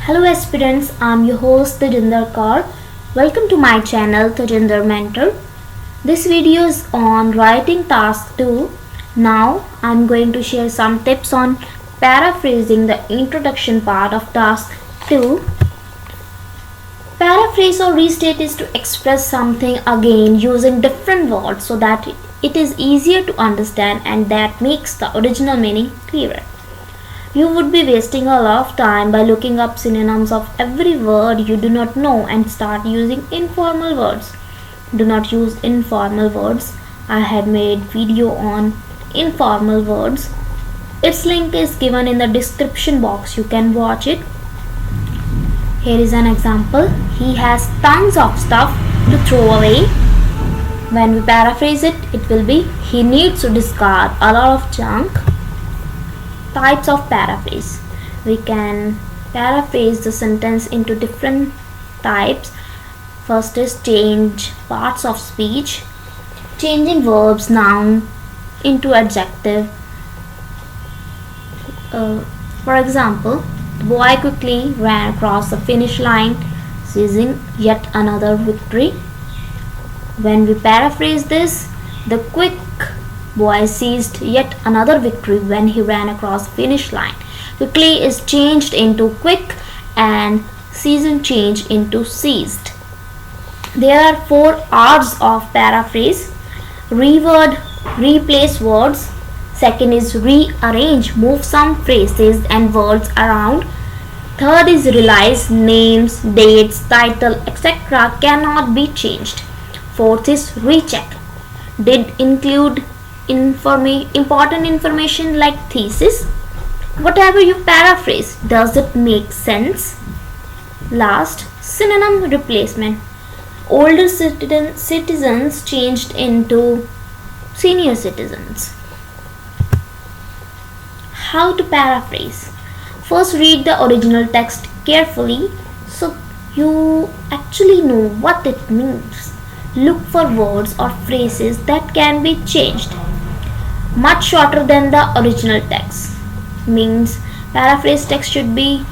Hello aspirants, I'm your host Tejinder Kaur. Welcome to my channel Tejinder Mentor. This video is on writing task 2. Now I'm going to share some tips on paraphrasing the introduction part of task 2. Paraphrase or restate is to express something again using different words so that it is easier to understand and that makes the original meaning clearer. You would be wasting a lot of time by looking up synonyms of every word you do not know and start using informal words. Do not use informal words. I had made video on informal words. Its link is given in the description box. You can watch it. Here is an example. He has tons of stuff to throw away. When we paraphrase it, it will be he needs to discard a lot of junk. Types of paraphrase. We can paraphrase the sentence into different types. First is change parts of speech, changing verbs, noun into adjective. For example, the boy quickly ran across the finish line, seizing yet another victory. When we paraphrase this, the quick boy seized yet another victory when he ran across the finish line. Quickly is changed into quick and seizing changed into seized. There are 4 R's of paraphrase. Reword, replace words. Second is rearrange, move some phrases and words around. Third is realize, names, dates, title, etc. cannot be changed. Fourth is recheck. Did include important information like thesis. Whatever you paraphrase, does it make sense? Last, synonym replacement. Older citizens changed into senior citizens. How to paraphrase? First, read the original text carefully so you actually know what it means. Look for words or phrases that can be changed. Much shorter than the original text means paraphrase text should be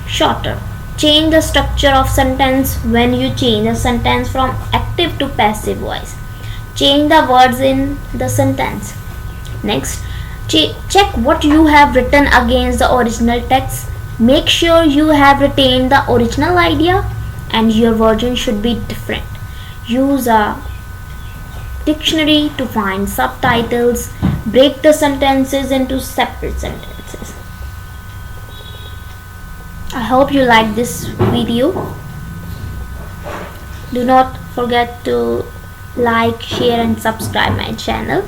shorter. Change the structure of sentence when you change a sentence from active to passive voice. Change the words in the sentence. Next, check what you have written against the original text. Make sure you have retained the original idea and your version should be different. Use a dictionary to find subtitles. Break the sentences into separate sentences. I hope you like this video. Do not forget to like, share and subscribe my channel.